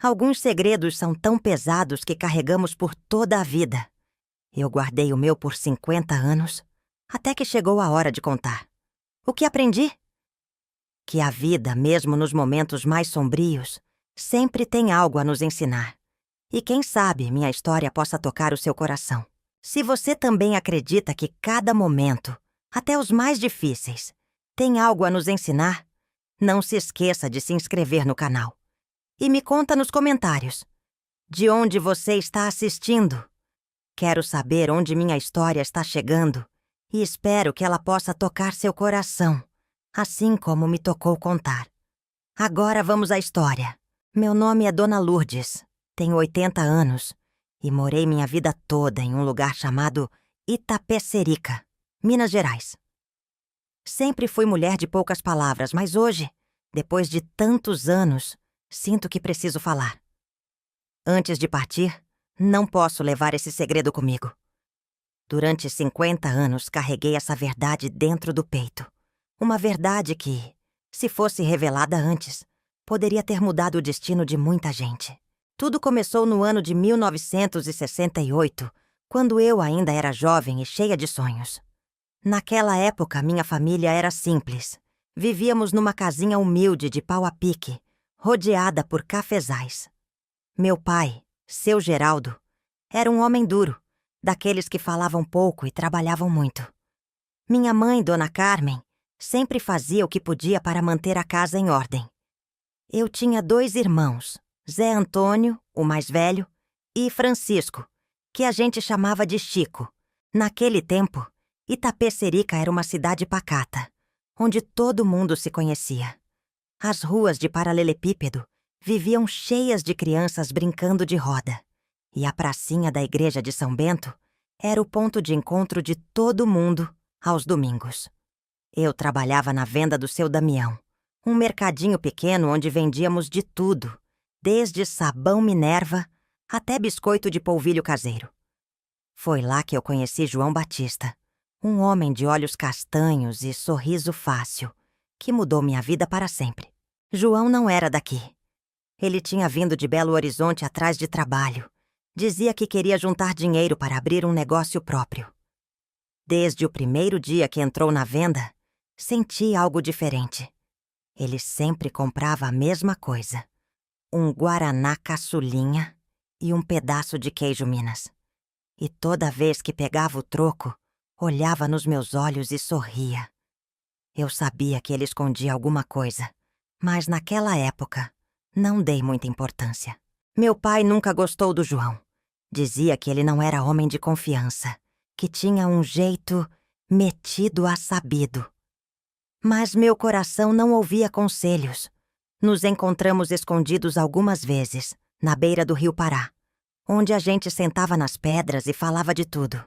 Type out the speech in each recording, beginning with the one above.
Alguns segredos são tão pesados que carregamos por toda a vida. Eu guardei o meu por 50 anos, até que chegou a hora de contar. O que aprendi? Que a vida, mesmo nos momentos mais sombrios, sempre tem algo a nos ensinar. E quem sabe minha história possa tocar o seu coração. Se você também acredita que cada momento, até os mais difíceis, tem algo a nos ensinar, não se esqueça de se inscrever no canal. E me conta nos comentários, de onde você está assistindo. Quero saber onde minha história está chegando e espero que ela possa tocar seu coração, assim como me tocou contar. Agora vamos à história. Meu nome é Dona Lourdes, tenho 80 anos e morei minha vida toda em um lugar chamado Itapecerica, Minas Gerais. Sempre fui mulher de poucas palavras, mas hoje, depois de tantos anos, sinto que preciso falar. Antes de partir, não posso levar esse segredo comigo. Durante 50 anos carreguei essa verdade dentro do peito. Uma verdade que, se fosse revelada antes, poderia ter mudado o destino de muita gente. Tudo começou no ano de 1968, quando eu ainda era jovem e cheia de sonhos. Naquela época, minha família era simples. Vivíamos numa casinha humilde de pau a pique, rodeada por cafezais. Meu pai, seu Geraldo, era um homem duro, daqueles que falavam pouco e trabalhavam muito. Minha mãe, Dona Carmen, sempre fazia o que podia para manter a casa em ordem. Eu tinha 2 irmãos, Zé Antônio, o mais velho, e Francisco, que a gente chamava de Chico. Naquele tempo, Itapecerica era uma cidade pacata, onde todo mundo se conhecia. As ruas de paralelepípedo viviam cheias de crianças brincando de roda, e a pracinha da igreja de São Bento era o ponto de encontro de todo mundo aos domingos. Eu trabalhava na venda do Seu Damião, um mercadinho pequeno onde vendíamos de tudo, desde sabão Minerva até biscoito de polvilho caseiro. Foi lá que eu conheci João Batista, um homem de olhos castanhos e sorriso fácil, que mudou minha vida para sempre. João não era daqui. Ele tinha vindo de Belo Horizonte atrás de trabalho. Dizia que queria juntar dinheiro para abrir um negócio próprio. Desde o primeiro dia que entrou na venda, senti algo diferente. Ele sempre comprava a mesma coisa: um guaraná caçulinha e um pedaço de queijo Minas. E toda vez que pegava o troco, olhava nos meus olhos e sorria. Eu sabia que ele escondia alguma coisa, mas naquela época não dei muita importância. Meu pai nunca gostou do João. Dizia que ele não era homem de confiança, que tinha um jeito metido a sabido. Mas meu coração não ouvia conselhos. Nos encontramos escondidos algumas vezes, na beira do Rio Pará, onde a gente sentava nas pedras e falava de tudo.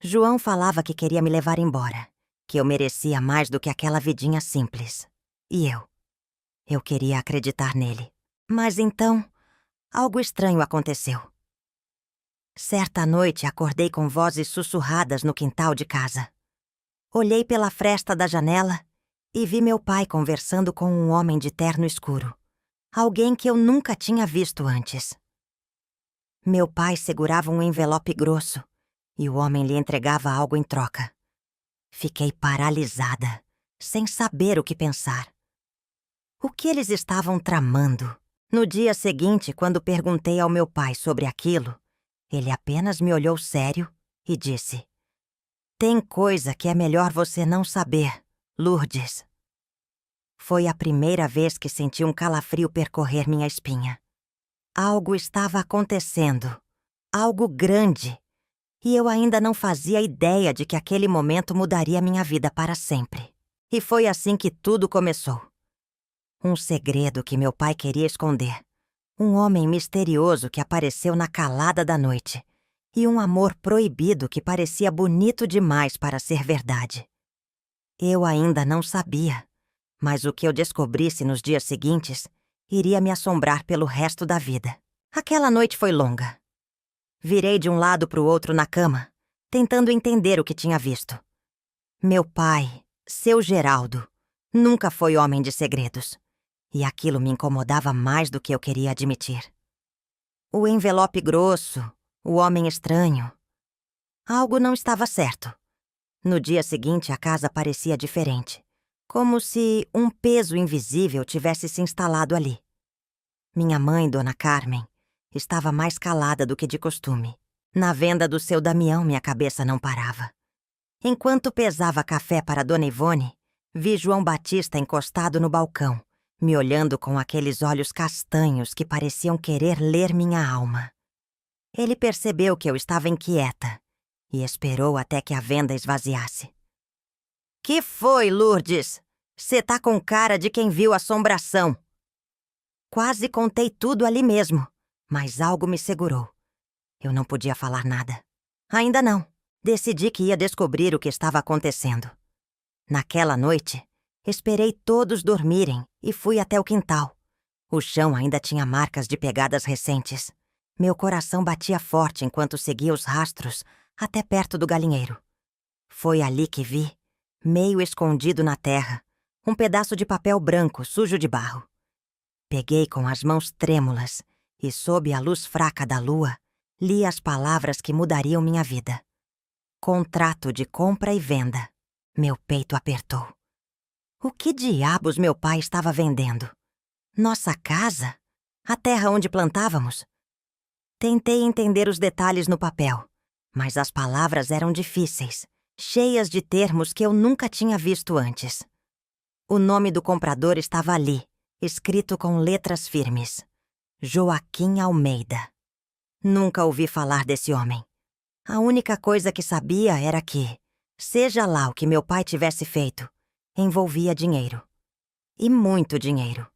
João falava que queria me levar embora, que eu merecia mais do que aquela vidinha simples. E eu queria acreditar nele. Mas então, algo estranho aconteceu. Certa noite acordei com vozes sussurradas no quintal de casa. Olhei pela fresta da janela e vi meu pai conversando com um homem de terno escuro, alguém que eu nunca tinha visto antes. Meu pai segurava um envelope grosso e o homem lhe entregava algo em troca. Fiquei paralisada, sem saber o que pensar. O que eles estavam tramando? No dia seguinte, quando perguntei ao meu pai sobre aquilo, ele apenas me olhou sério e disse: "Tem coisa que é melhor você não saber, Lourdes." Foi a primeira vez que senti um calafrio percorrer minha espinha. Algo estava acontecendo, algo grande, e eu ainda não fazia ideia de que aquele momento mudaria minha vida para sempre. E foi assim que tudo começou. Um segredo que meu pai queria esconder, um homem misterioso que apareceu na calada da noite, e um amor proibido que parecia bonito demais para ser verdade. Eu ainda não sabia, mas o que eu descobrisse nos dias seguintes iria me assombrar pelo resto da vida. Aquela noite foi longa. Virei de um lado para o outro na cama, tentando entender o que tinha visto. Meu pai, seu Geraldo, nunca foi homem de segredos. e aquilo me incomodava mais do que eu queria admitir. O envelope grosso, o homem estranho. Algo não estava certo. No dia seguinte, a casa parecia diferente, como se um peso invisível tivesse se instalado ali. Minha mãe, Dona Carmen, estava mais calada do que de costume. Na venda do seu Damião, minha cabeça não parava. Enquanto pesava café para Dona Ivone, vi João Batista encostado no balcão, me olhando com aqueles olhos castanhos que pareciam querer ler minha alma. Ele percebeu que eu estava inquieta e esperou até que a venda esvaziasse. "Que foi, Lourdes? Cê tá com cara de quem viu assombração." Quase contei tudo ali mesmo, mas algo me segurou. Eu não podia falar nada. Ainda não. Decidi que ia descobrir o que estava acontecendo. Naquela noite, esperei todos dormirem e fui até o quintal. O chão ainda tinha marcas de pegadas recentes. Meu coração batia forte enquanto seguia os rastros até perto do galinheiro. Foi ali que vi, meio escondido na terra, um pedaço de papel branco sujo de barro. Peguei com as mãos trêmulas e, sob a luz fraca da lua, li as palavras que mudariam minha vida. Contrato de compra e venda. Meu peito apertou. O que diabos meu pai estava vendendo? Nossa casa? A terra onde plantávamos? Tentei entender os detalhes no papel, mas as palavras eram difíceis, cheias de termos que eu nunca tinha visto antes. O nome do comprador estava ali, escrito com letras firmes. Joaquim Almeida. Nunca ouvi falar desse homem. A única coisa que sabia era que, seja lá o que meu pai tivesse feito, envolvia dinheiro. E muito dinheiro.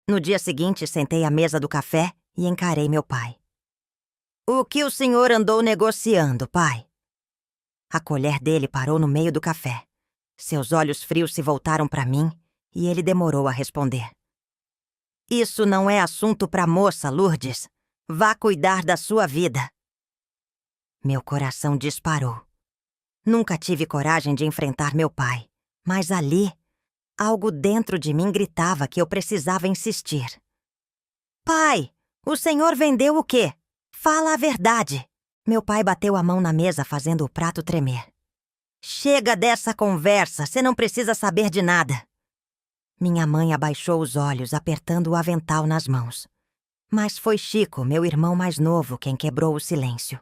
No dia seguinte, sentei à mesa do café e encarei meu pai. "O que o senhor andou negociando, pai?" A colher dele parou no meio do café. Seus olhos frios se voltaram para mim e ele demorou a responder. "Isso não é assunto para moça, Lourdes. Vá cuidar da sua vida." Meu coração disparou. Nunca tive coragem de enfrentar meu pai, mas ali, algo dentro de mim gritava que eu precisava insistir. "Pai, o senhor vendeu o quê? Fala a verdade." Meu pai bateu a mão na mesa, fazendo o prato tremer. "Chega dessa conversa, você não precisa saber de nada." Minha mãe abaixou os olhos, apertando o avental nas mãos. Mas foi Chico, meu irmão mais novo, quem quebrou o silêncio.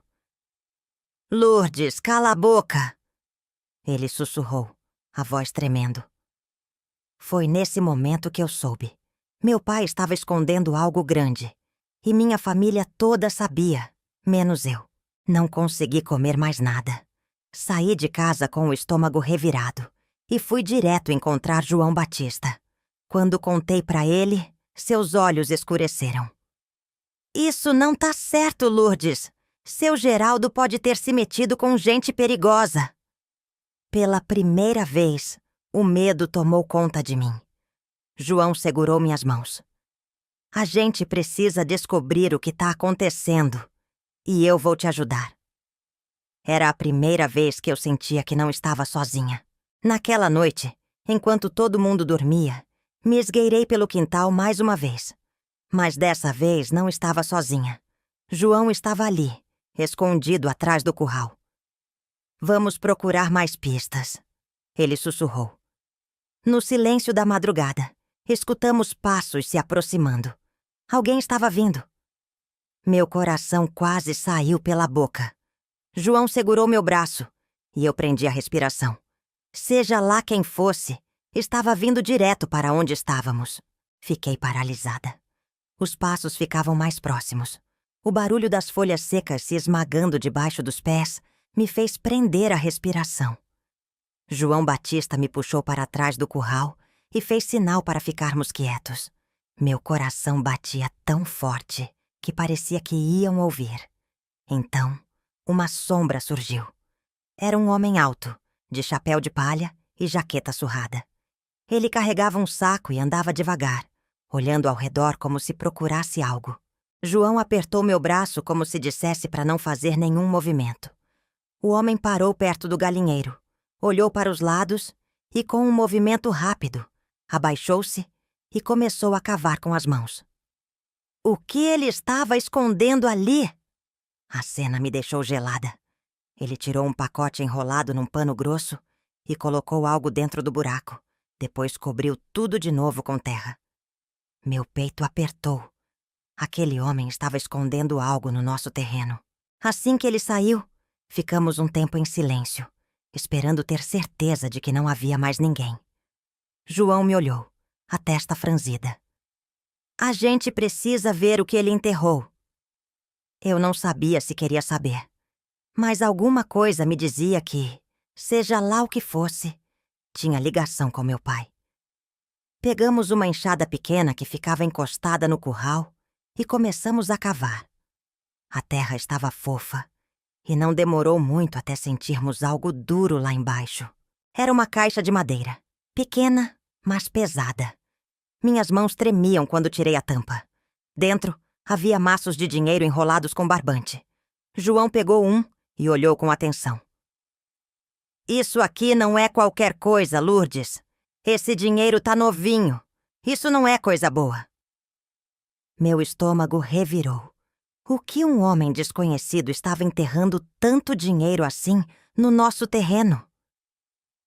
"Lourdes, cala a boca!" Ele sussurrou, a voz tremendo. Foi nesse momento que eu soube. Meu pai estava escondendo algo grande. E minha família toda sabia, menos eu. Não consegui comer mais nada. Saí de casa com o estômago revirado e fui direto encontrar João Batista. Quando contei para ele, seus olhos escureceram. "Isso não tá certo, Lourdes. Seu Geraldo pode ter se metido com gente perigosa." Pela primeira vez, o medo tomou conta de mim. João segurou minhas mãos. "A gente precisa descobrir o que tá acontecendo. E eu vou te ajudar." Era a primeira vez que eu sentia que não estava sozinha. Naquela noite, enquanto todo mundo dormia, me esgueirei pelo quintal mais uma vez. Mas dessa vez não estava sozinha. João estava ali, escondido atrás do curral. "Vamos procurar mais pistas", ele sussurrou. No silêncio da madrugada, escutamos passos se aproximando. Alguém estava vindo. Meu coração quase saiu pela boca. João segurou meu braço e eu prendi a respiração. Seja lá quem fosse, estava vindo direto para onde estávamos. Fiquei paralisada. Os passos ficavam mais próximos. O barulho das folhas secas se esmagando debaixo dos pés me fez prender a respiração. João Batista me puxou para trás do curral e fez sinal para ficarmos quietos. Meu coração batia tão forte que parecia que iam ouvir. Então, uma sombra surgiu. Era um homem alto, de chapéu de palha e jaqueta surrada. Ele carregava um saco e andava devagar, olhando ao redor como se procurasse algo. João apertou meu braço como se dissesse para não fazer nenhum movimento. O homem parou perto do galinheiro, olhou para os lados e, com um movimento rápido, abaixou-se e começou a cavar com as mãos. O que ele estava escondendo ali? A cena me deixou gelada. Ele tirou um pacote enrolado num pano grosso e colocou algo dentro do buraco. Depois cobriu tudo de novo com terra. Meu peito apertou. Aquele homem estava escondendo algo no nosso terreno. Assim que ele saiu, ficamos um tempo em silêncio, esperando ter certeza de que não havia mais ninguém. João me olhou, a testa franzida. A gente precisa ver o que ele enterrou. Eu não sabia se queria saber, mas alguma coisa me dizia que, seja lá o que fosse, tinha ligação com meu pai. Pegamos uma enxada pequena que ficava encostada no curral e começamos a cavar. A terra estava fofa e não demorou muito até sentirmos algo duro lá embaixo. Era uma caixa de madeira, pequena, mas pesada. Minhas mãos tremiam quando tirei a tampa. Dentro, havia maços de dinheiro enrolados com barbante. João pegou um e olhou com atenção. Isso aqui não é qualquer coisa, Lourdes. Esse dinheiro tá novinho. Isso não é coisa boa. Meu estômago revirou. O que um homem desconhecido estava enterrando tanto dinheiro assim no nosso terreno?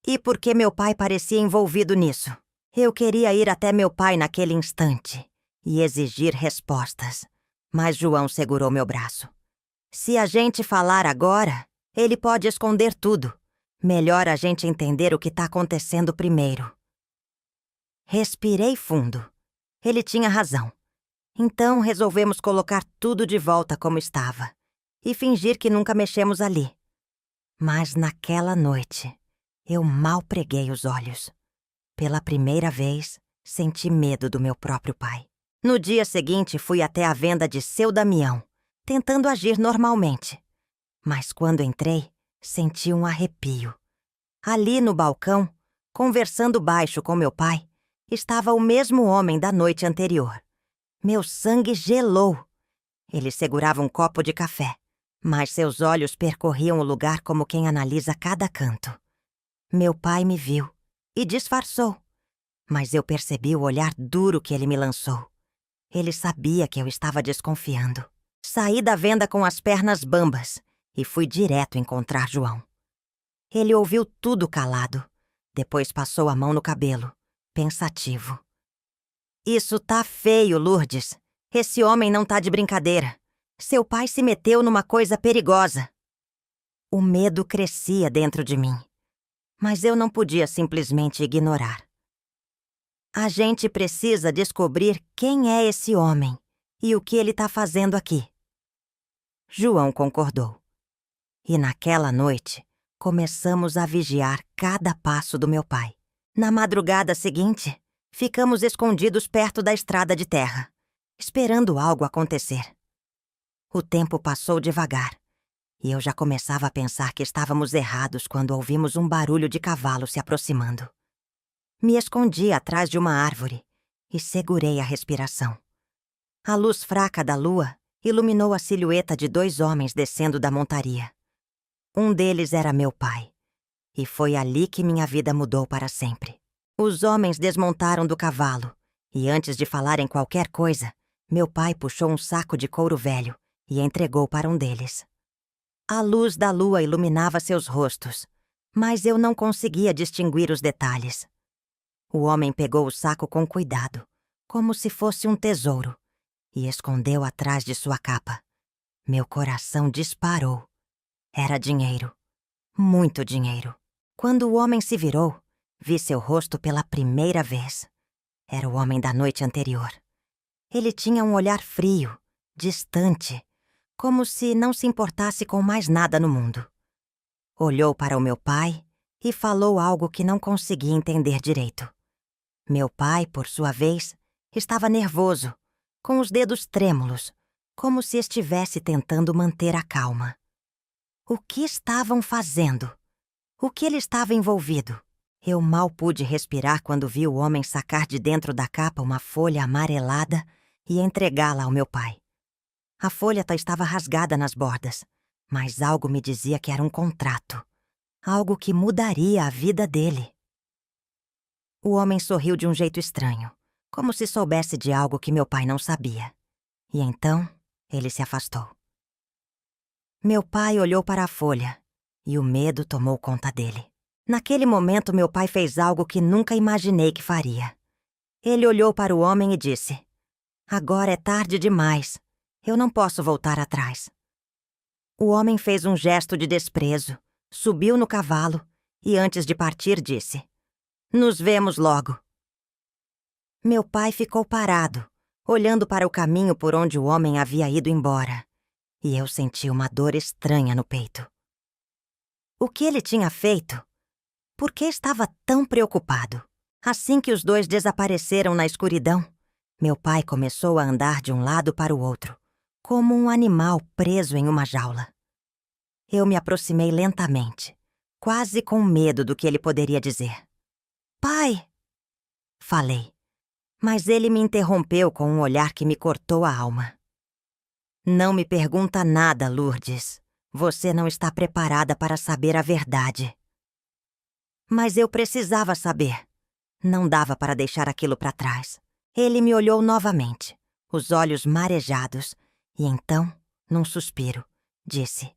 E por que meu pai parecia envolvido nisso? Eu queria ir até meu pai naquele instante e exigir respostas, mas João segurou meu braço. Se a gente falar agora, ele pode esconder tudo. Melhor a gente entender o que está acontecendo primeiro. Respirei fundo. Ele tinha razão. Então resolvemos colocar tudo de volta como estava e fingir que nunca mexemos ali. Mas naquela noite, eu mal preguei os olhos. Pela primeira vez, senti medo do meu próprio pai. No dia seguinte, fui até a venda de Seu Damião, tentando agir normalmente. Mas quando entrei, senti um arrepio. Ali no balcão, conversando baixo com meu pai, estava o mesmo homem da noite anterior. Meu sangue gelou. Ele segurava um copo de café, mas seus olhos percorriam o lugar como quem analisa cada canto. Meu pai me viu e disfarçou, mas eu percebi o olhar duro que ele me lançou. Ele sabia que eu estava desconfiando. Saí da venda com as pernas bambas e fui direto encontrar João. Ele ouviu tudo calado. Depois passou a mão no cabelo, pensativo. Isso tá feio, Lourdes. Esse homem não tá de brincadeira. Seu pai se meteu numa coisa perigosa. O medo crescia dentro de mim, mas eu não podia simplesmente ignorar. A gente precisa descobrir quem é esse homem e o que ele tá fazendo aqui. João concordou. E naquela noite, começamos a vigiar cada passo do meu pai. Na madrugada seguinte, ficamos escondidos perto da estrada de terra, esperando algo acontecer. O tempo passou devagar, e eu já começava a pensar que estávamos errados quando ouvimos um barulho de cavalo se aproximando. Me escondi atrás de uma árvore e segurei a respiração. A luz fraca da lua iluminou a silhueta de 2 homens descendo da montaria. Um deles era meu pai, e foi ali que minha vida mudou para sempre. Os homens desmontaram do cavalo, e antes de falarem qualquer coisa, meu pai puxou um saco de couro velho e entregou para um deles. A luz da lua iluminava seus rostos, mas eu não conseguia distinguir os detalhes. O homem pegou o saco com cuidado, como se fosse um tesouro, e escondeu atrás de sua capa. Meu coração disparou. Era dinheiro. Muito dinheiro. Quando o homem se virou, vi seu rosto pela primeira vez. Era o homem da noite anterior. Ele tinha um olhar frio, distante, como se não se importasse com mais nada no mundo. Olhou para o meu pai e falou algo que não consegui entender direito. Meu pai, por sua vez, estava nervoso, com os dedos trêmulos, como se estivesse tentando manter a calma. O que estavam fazendo? O que ele estava envolvido? Eu mal pude respirar quando vi o homem sacar de dentro da capa uma folha amarelada e entregá-la ao meu pai. A folha estava rasgada nas bordas, mas algo me dizia que era um contrato. Algo que mudaria a vida dele. O homem sorriu de um jeito estranho, como se soubesse de algo que meu pai não sabia. E então, ele se afastou. Meu pai olhou para a folha e o medo tomou conta dele. Naquele momento, meu pai fez algo que nunca imaginei que faria. Ele olhou para o homem e disse: "Agora é tarde demais. Eu não posso voltar atrás." O homem fez um gesto de desprezo, subiu no cavalo e, antes de partir, disse: "Nos vemos logo." Meu pai ficou parado, olhando para o caminho por onde o homem havia ido embora, e eu senti uma dor estranha no peito. O que ele tinha feito? Por que estava tão preocupado? Assim que os dois desapareceram na escuridão, meu pai começou a andar de um lado para o outro, como um animal preso em uma jaula. Eu me aproximei lentamente, quase com medo do que ele poderia dizer. "Pai!" falei, mas ele me interrompeu com um olhar que me cortou a alma. "Não me pergunta nada, Lourdes. Você não está preparada para saber a verdade." Mas eu precisava saber. Não dava para deixar aquilo para trás. Ele me olhou novamente, os olhos marejados, e então, num suspiro, disse: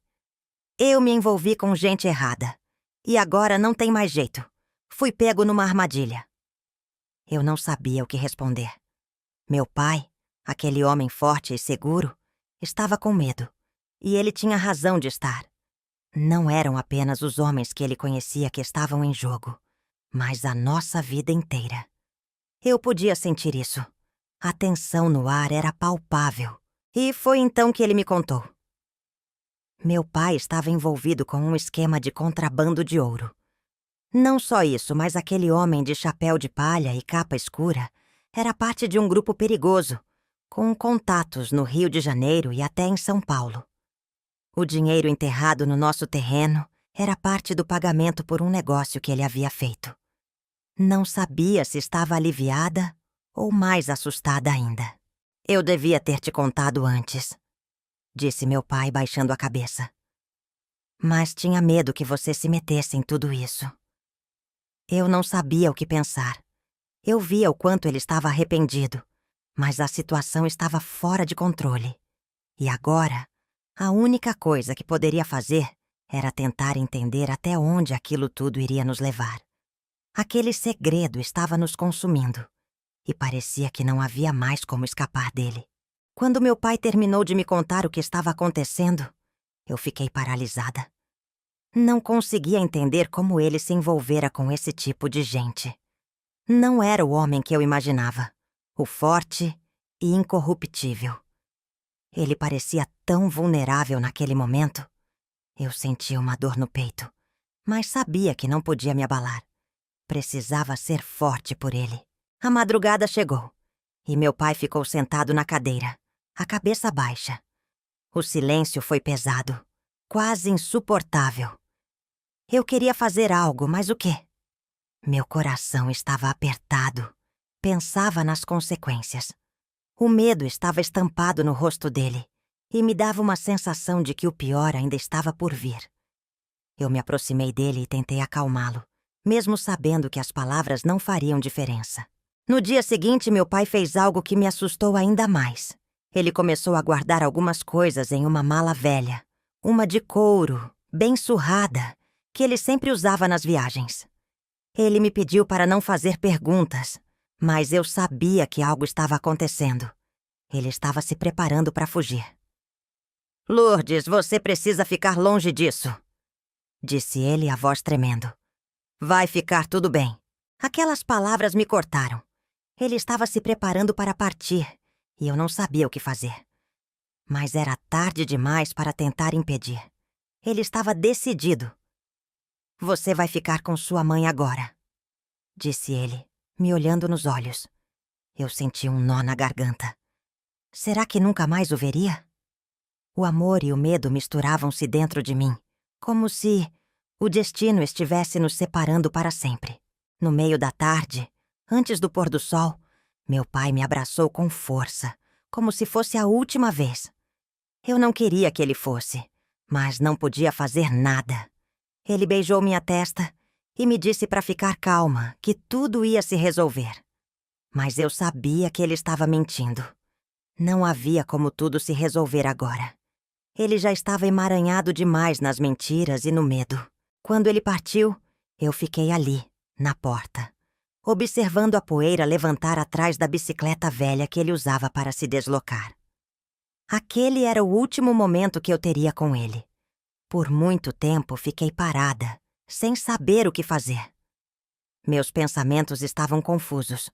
"Eu me envolvi com gente errada. E agora não tem mais jeito. Fui pego numa armadilha." Eu não sabia o que responder. Meu pai, aquele homem forte e seguro, estava com medo. E ele tinha razão de estar. Não eram apenas os homens que ele conhecia que estavam em jogo, mas a nossa vida inteira. Eu podia sentir isso. A tensão no ar era palpável. E foi então que ele me contou. Meu pai estava envolvido com um esquema de contrabando de ouro. Não só isso, mas aquele homem de chapéu de palha e capa escura era parte de um grupo perigoso, com contatos no Rio de Janeiro e até em São Paulo. O dinheiro enterrado no nosso terreno era parte do pagamento por um negócio que ele havia feito. Não sabia se estava aliviada ou mais assustada ainda. "Eu devia ter te contado antes", disse meu pai baixando a cabeça. "Mas tinha medo que você se metesse em tudo isso." Eu não sabia o que pensar. Eu via o quanto ele estava arrependido, mas a situação estava fora de controle. E agora, a única coisa que poderia fazer era tentar entender até onde aquilo tudo iria nos levar. Aquele segredo estava nos consumindo, e parecia que não havia mais como escapar dele. Quando meu pai terminou de me contar o que estava acontecendo, eu fiquei paralisada. Não conseguia entender como ele se envolvera com esse tipo de gente. Não era o homem que eu imaginava, o forte e incorruptível. Ele parecia tão vulnerável naquele momento. Eu sentia uma dor no peito, mas sabia que não podia me abalar. Precisava ser forte por ele. A madrugada chegou, e meu pai ficou sentado na cadeira, a cabeça baixa. O silêncio foi pesado, quase insuportável. Eu queria fazer algo, mas o quê? Meu coração estava apertado. Pensava nas consequências. O medo estava estampado no rosto dele e me dava uma sensação de que o pior ainda estava por vir. Eu me aproximei dele e tentei acalmá-lo, mesmo sabendo que as palavras não fariam diferença. No dia seguinte, meu pai fez algo que me assustou ainda mais. Ele começou a guardar algumas coisas em uma mala velha, uma de couro, bem surrada, que ele sempre usava nas viagens. Ele me pediu para não fazer perguntas, mas eu sabia que algo estava acontecendo. Ele estava se preparando para fugir. "Lourdes, você precisa ficar longe disso", disse ele, a voz tremendo. "Vai ficar tudo bem." Aquelas palavras me cortaram. Ele estava se preparando para partir, e eu não sabia o que fazer. Mas era tarde demais para tentar impedir. Ele estava decidido. "Você vai ficar com sua mãe agora", disse ele, me olhando nos olhos. Eu senti um nó na garganta. Será que nunca mais o veria? O amor e o medo misturavam-se dentro de mim, como se o destino estivesse nos separando para sempre. No meio da tarde, antes do pôr do sol, meu pai me abraçou com força, como se fosse a última vez. Eu não queria que ele fosse, mas não podia fazer nada. Ele beijou minha testa e me disse para ficar calma, que tudo ia se resolver. Mas eu sabia que ele estava mentindo. Não havia como tudo se resolver agora. Ele já estava emaranhado demais nas mentiras e no medo. Quando ele partiu, eu fiquei ali, na porta, observando a poeira levantar atrás da bicicleta velha que ele usava para se deslocar. Aquele era o último momento que eu teria com ele. Por muito tempo fiquei parada, sem saber o que fazer. Meus pensamentos estavam confusos.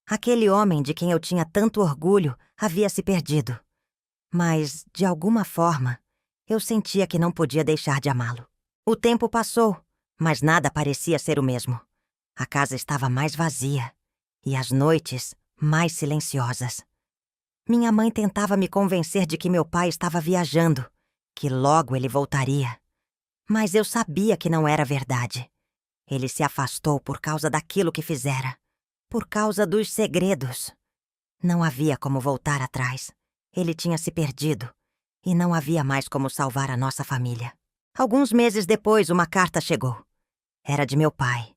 Aquele homem de quem eu tinha tanto orgulho havia se perdido. Mas, de alguma forma, eu sentia que não podia deixar de amá-lo. O tempo passou, mas nada parecia ser o mesmo. A casa estava mais vazia e as noites mais silenciosas. Minha mãe tentava me convencer de que meu pai estava viajando, que logo ele voltaria. Mas eu sabia que não era verdade. Ele se afastou por causa daquilo que fizera, por causa dos segredos. Não havia como voltar atrás. Ele tinha se perdido e não havia mais como salvar a nossa família. Alguns meses depois, uma carta chegou. Era de meu pai.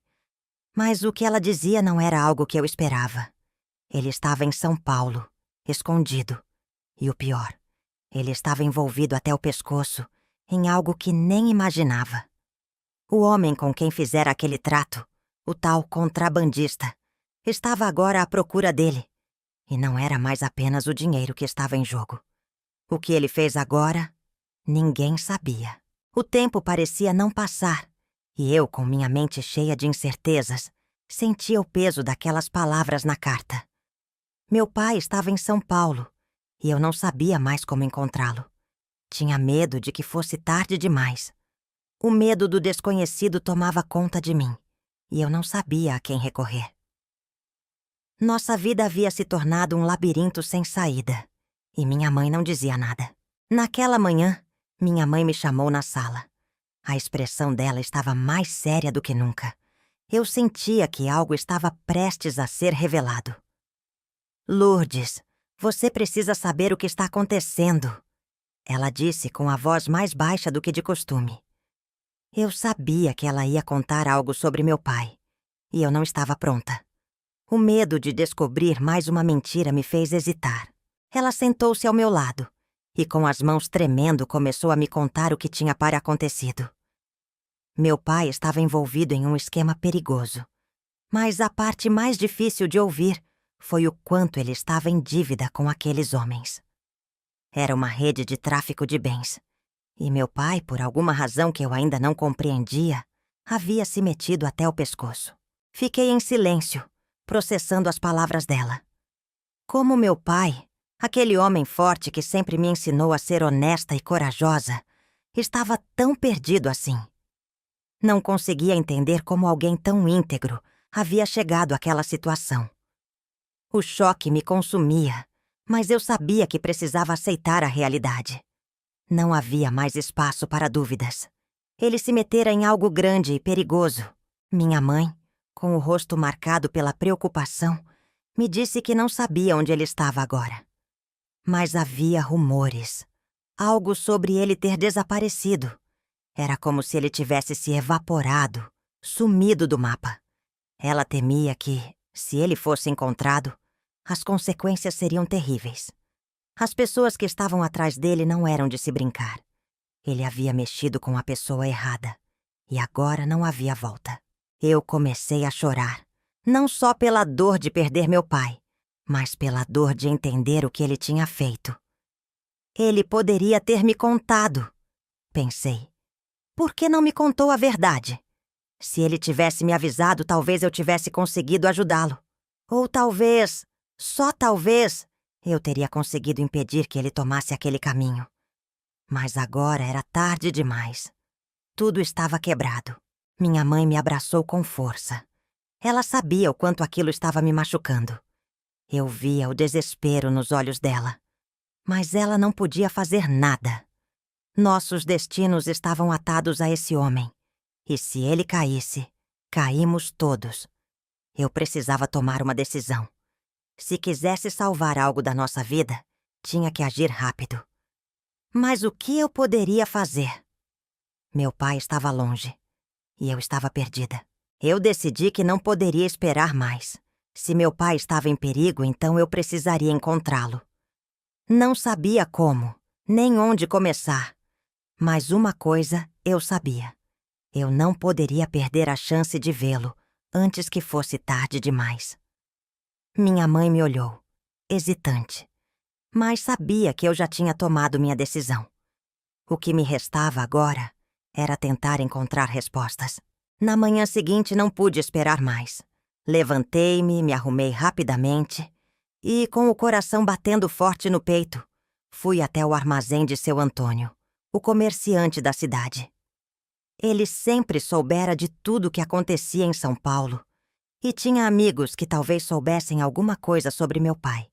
Mas o que ela dizia não era algo que eu esperava. Ele estava em São Paulo, escondido. E o pior, ele estava envolvido até o pescoço em algo que nem imaginava. O homem com quem fizera aquele trato, o tal contrabandista, estava agora à procura dele. E não era mais apenas o dinheiro que estava em jogo. O que ele fez agora, ninguém sabia. O tempo parecia não passar, e eu, com minha mente cheia de incertezas, sentia o peso daquelas palavras na carta. Meu pai estava em São Paulo, e eu não sabia mais como encontrá-lo. Tinha medo de que fosse tarde demais. O medo do desconhecido tomava conta de mim, e eu não sabia a quem recorrer. Nossa vida havia se tornado um labirinto sem saída, e minha mãe não dizia nada. Naquela manhã, minha mãe me chamou na sala. A expressão dela estava mais séria do que nunca. Eu sentia que algo estava prestes a ser revelado. Lourdes, você precisa saber o que está acontecendo, ela disse com a voz mais baixa do que de costume. Eu sabia que ela ia contar algo sobre meu pai, e eu não estava pronta. O medo de descobrir mais uma mentira me fez hesitar. Ela sentou-se ao meu lado e, com as mãos tremendo, começou a me contar o que tinha para acontecido. Meu pai estava envolvido em um esquema perigoso, mas a parte mais difícil de ouvir foi o quanto ele estava em dívida com aqueles homens. Era uma rede de tráfico de bens, e meu pai, por alguma razão que eu ainda não compreendia, havia se metido até o pescoço. Fiquei em silêncio, processando as palavras dela. Como meu pai, aquele homem forte que sempre me ensinou a ser honesta e corajosa, estava tão perdido assim. Não conseguia entender como alguém tão íntegro havia chegado àquela situação. O choque me consumia, mas eu sabia que precisava aceitar a realidade. Não havia mais espaço para dúvidas. Ele se metera em algo grande e perigoso. Minha mãe, com o rosto marcado pela preocupação, me disse que não sabia onde ele estava agora. Mas havia rumores. Algo sobre ele ter desaparecido. Era como se ele tivesse se evaporado, sumido do mapa. Ela temia que, se ele fosse encontrado, as consequências seriam terríveis. As pessoas que estavam atrás dele não eram de se brincar. Ele havia mexido com a pessoa errada, e agora não havia volta. Eu comecei a chorar, não só pela dor de perder meu pai, mas pela dor de entender o que ele tinha feito. Ele poderia ter me contado, pensei. Por que não me contou a verdade? Se ele tivesse me avisado, talvez eu tivesse conseguido ajudá-lo. Ou talvez, só talvez, eu teria conseguido impedir que ele tomasse aquele caminho. Mas agora era tarde demais. Tudo estava quebrado. Minha mãe me abraçou com força. Ela sabia o quanto aquilo estava me machucando. Eu via o desespero nos olhos dela. Mas ela não podia fazer nada. Nossos destinos estavam atados a esse homem. E se ele caísse, caímos todos. Eu precisava tomar uma decisão. Se quisesse salvar algo da nossa vida, tinha que agir rápido. Mas o que eu poderia fazer? Meu pai estava longe. E eu estava perdida. Eu decidi que não poderia esperar mais. Se meu pai estava em perigo, então eu precisaria encontrá-lo. Não sabia como, nem onde começar. Mas uma coisa eu sabia. Eu não poderia perder a chance de vê-lo antes que fosse tarde demais. Minha mãe me olhou, hesitante, mas sabia que eu já tinha tomado minha decisão. O que me restava agora era tentar encontrar respostas. Na manhã seguinte não pude esperar mais. Levantei-me, me arrumei rapidamente e, com o coração batendo forte no peito, fui até o armazém de seu Antônio, o comerciante da cidade. Ele sempre soubera de tudo o que acontecia em São Paulo e tinha amigos que talvez soubessem alguma coisa sobre meu pai.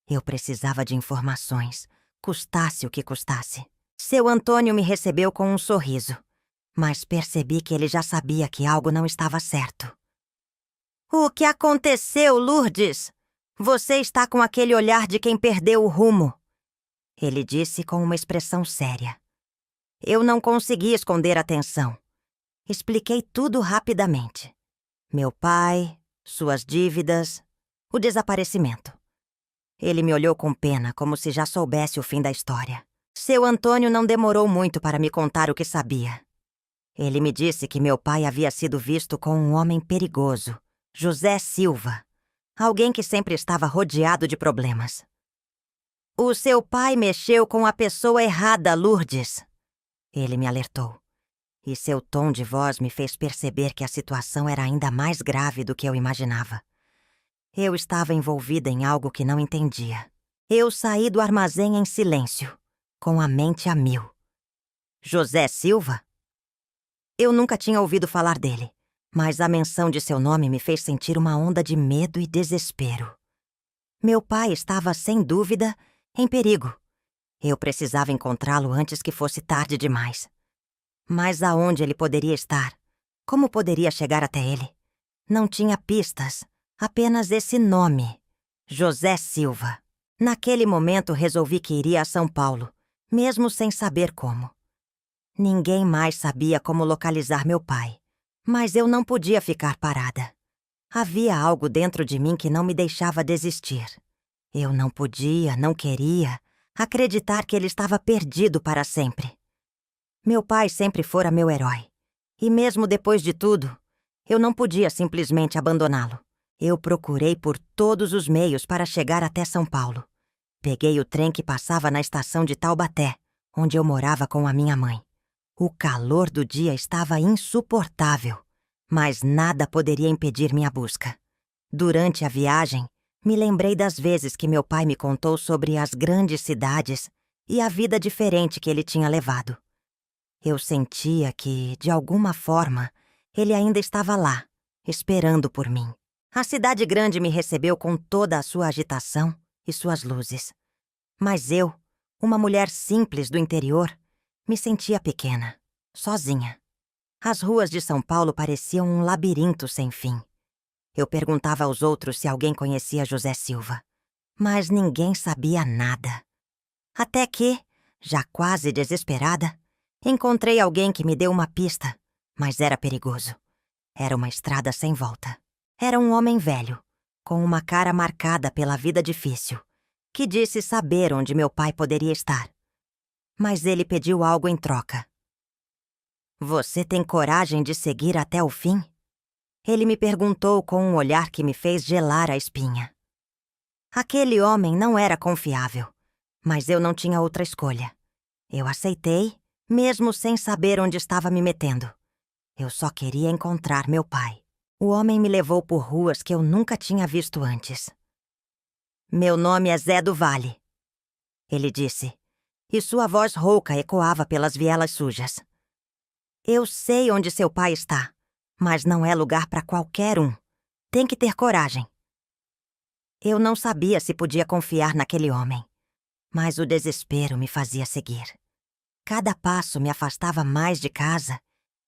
Eu precisava de informações, custasse o que custasse. Seu Antônio me recebeu com um sorriso, mas percebi que ele já sabia que algo não estava certo. "O que aconteceu, Lourdes? Você está com aquele olhar de quem perdeu o rumo", ele disse com uma expressão séria. Eu não consegui esconder a tensão. Expliquei tudo rapidamente. Meu pai, suas dívidas, o desaparecimento. Ele me olhou com pena, como se já soubesse o fim da história. Seu Antônio não demorou muito para me contar o que sabia. Ele me disse que meu pai havia sido visto com um homem perigoso, José Silva, alguém que sempre estava rodeado de problemas. "O seu pai mexeu com a pessoa errada, Lourdes", ele me alertou. E seu tom de voz me fez perceber que a situação era ainda mais grave do que eu imaginava. Eu estava envolvida em algo que não entendia. Eu saí do armazém em silêncio, com a mente a mil. José Silva? Eu nunca tinha ouvido falar dele, mas a menção de seu nome me fez sentir uma onda de medo e desespero. Meu pai estava, sem dúvida, em perigo. Eu precisava encontrá-lo antes que fosse tarde demais. Mas aonde ele poderia estar? Como poderia chegar até ele? Não tinha pistas, apenas esse nome, José Silva. Naquele momento resolvi que iria a São Paulo, mesmo sem saber como. Ninguém mais sabia como localizar meu pai, mas eu não podia ficar parada. Havia algo dentro de mim que não me deixava desistir. Eu não podia, não queria, acreditar que ele estava perdido para sempre. Meu pai sempre fora meu herói. E mesmo depois de tudo, eu não podia simplesmente abandoná-lo. Eu procurei por todos os meios para chegar até São Paulo. Peguei o trem que passava na estação de Taubaté, onde eu morava com a minha mãe. O calor do dia estava insuportável, mas nada poderia impedir minha busca. Durante a viagem, me lembrei das vezes que meu pai me contou sobre as grandes cidades e a vida diferente que ele tinha levado. Eu sentia que, de alguma forma, ele ainda estava lá, esperando por mim. A cidade grande me recebeu com toda a sua agitação e suas luzes. Mas eu, uma mulher simples do interior, me sentia pequena, sozinha. As ruas de São Paulo pareciam um labirinto sem fim. Eu perguntava aos outros se alguém conhecia José Silva, mas ninguém sabia nada. Até que, já quase desesperada, encontrei alguém que me deu uma pista, mas era perigoso. Era uma estrada sem volta. Era um homem velho, com uma cara marcada pela vida difícil, que disse saber onde meu pai poderia estar. Mas ele pediu algo em troca. "Você tem coragem de seguir até o fim?" Ele me perguntou com um olhar que me fez gelar a espinha. Aquele homem não era confiável, mas eu não tinha outra escolha. Eu aceitei, mesmo sem saber onde estava me metendo. Eu só queria encontrar meu pai. O homem me levou por ruas que eu nunca tinha visto antes. "Meu nome é Zé do Vale", ele disse, e sua voz rouca ecoava pelas vielas sujas. "Eu sei onde seu pai está, mas não é lugar para qualquer um. Tem que ter coragem." Eu não sabia se podia confiar naquele homem, mas o desespero me fazia seguir. Cada passo me afastava mais de casa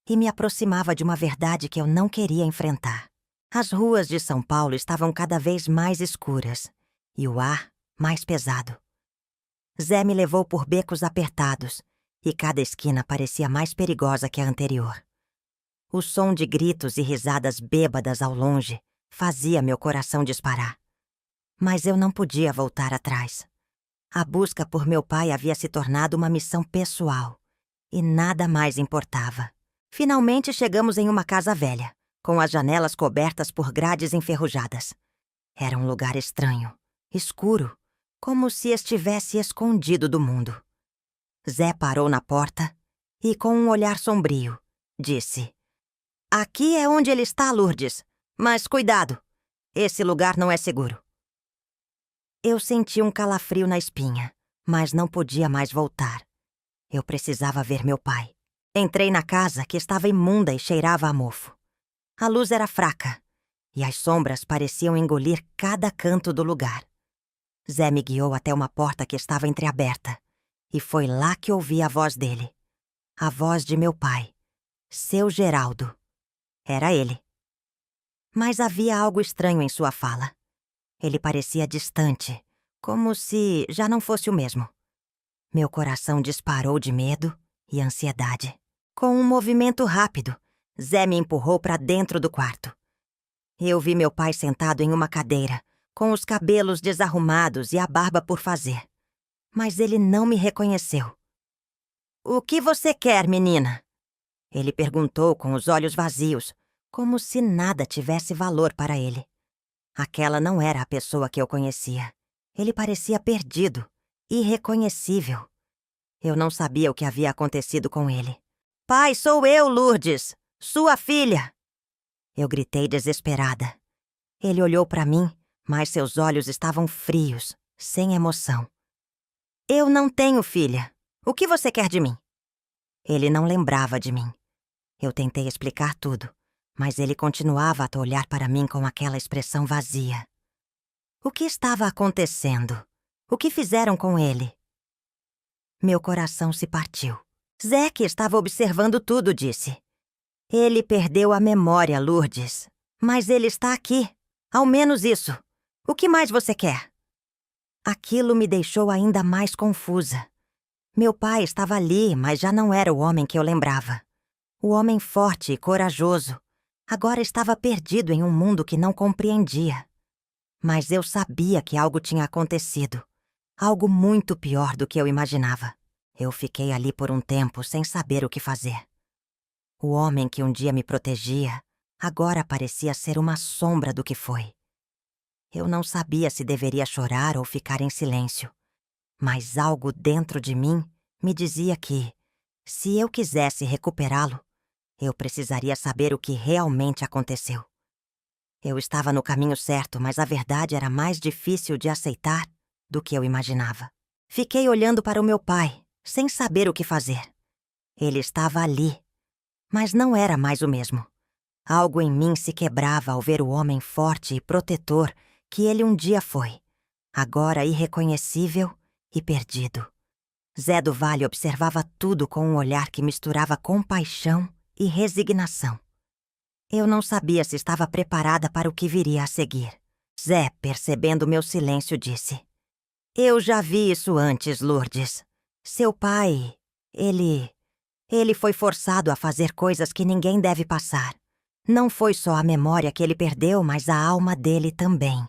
e me aproximava de uma verdade que eu não queria enfrentar. As ruas de São Paulo estavam cada vez mais escuras e o ar mais pesado. Zé me levou por becos apertados e cada esquina parecia mais perigosa que a anterior. O som de gritos e risadas bêbadas ao longe Fazia meu coração disparar. Mas eu não podia voltar atrás. A busca por meu pai havia se tornado uma missão pessoal. E nada mais importava. Finalmente chegamos em uma casa velha, com as janelas cobertas por grades enferrujadas. Era um lugar estranho, escuro, como se estivesse escondido do mundo. Zé parou na porta e, com um olhar sombrio, disse: "Aqui é onde ele está, Lourdes. Mas cuidado, esse lugar não é seguro." Eu senti um calafrio na espinha, mas não podia mais voltar. Eu precisava ver meu pai. Entrei na casa, que estava imunda e cheirava a mofo. A luz era fraca e as sombras pareciam engolir cada canto do lugar. Zé me guiou até uma porta que estava entreaberta e foi lá que ouvi a voz dele. A voz de meu pai, seu Geraldo. Era ele. Mas havia algo estranho em sua fala. Ele parecia distante, como se já não fosse o mesmo. Meu coração disparou de medo e ansiedade. Com um movimento rápido, Zé me empurrou para dentro do quarto. Eu vi meu pai sentado em uma cadeira, com os cabelos desarrumados e a barba por fazer. Mas ele não me reconheceu. "O que você quer, menina?" Ele perguntou com os olhos vazios, como se nada tivesse valor para ele. Aquela não era a pessoa que eu conhecia. Ele parecia perdido, irreconhecível. Eu não sabia o que havia acontecido com ele. "Pai, sou eu, Lourdes, sua filha!" Eu gritei desesperada. Ele olhou para mim, mas seus olhos estavam frios, sem emoção. "Eu não tenho filha. O que você quer de mim?" Ele não lembrava de mim. Eu tentei explicar tudo, mas ele continuava a olhar para mim com aquela expressão vazia. O que estava acontecendo? O que fizeram com ele? Meu coração se partiu. Zé, que estava observando tudo, disse: "Ele perdeu a memória, Lourdes. Mas ele está aqui. Ao menos isso. O que mais você quer?" Aquilo me deixou ainda mais confusa. Meu pai estava ali, mas já não era o homem que eu lembrava. O homem forte e corajoso. Agora estava perdido em um mundo que não compreendia. Mas eu sabia que algo tinha acontecido. Algo muito pior do que eu imaginava. Eu fiquei ali por um tempo sem saber o que fazer. O homem que um dia me protegia, agora parecia ser uma sombra do que foi. Eu não sabia se deveria chorar ou ficar em silêncio. Mas algo dentro de mim me dizia que, se eu quisesse recuperá-lo, eu precisaria saber o que realmente aconteceu. Eu estava no caminho certo, mas a verdade era mais difícil de aceitar do que eu imaginava. Fiquei olhando para o meu pai, sem saber o que fazer. Ele estava ali, mas não era mais o mesmo. Algo em mim se quebrava ao ver o homem forte e protetor que ele um dia foi, agora irreconhecível e perdido. Zé do Vale observava tudo com um olhar que misturava compaixão e resignação. Eu não sabia se estava preparada para o que viria a seguir. Zé, percebendo meu silêncio, disse: "Eu já vi isso antes, Lourdes. Seu pai, ele foi forçado a fazer coisas que ninguém deve passar. Não foi só a memória que ele perdeu, mas a alma dele também."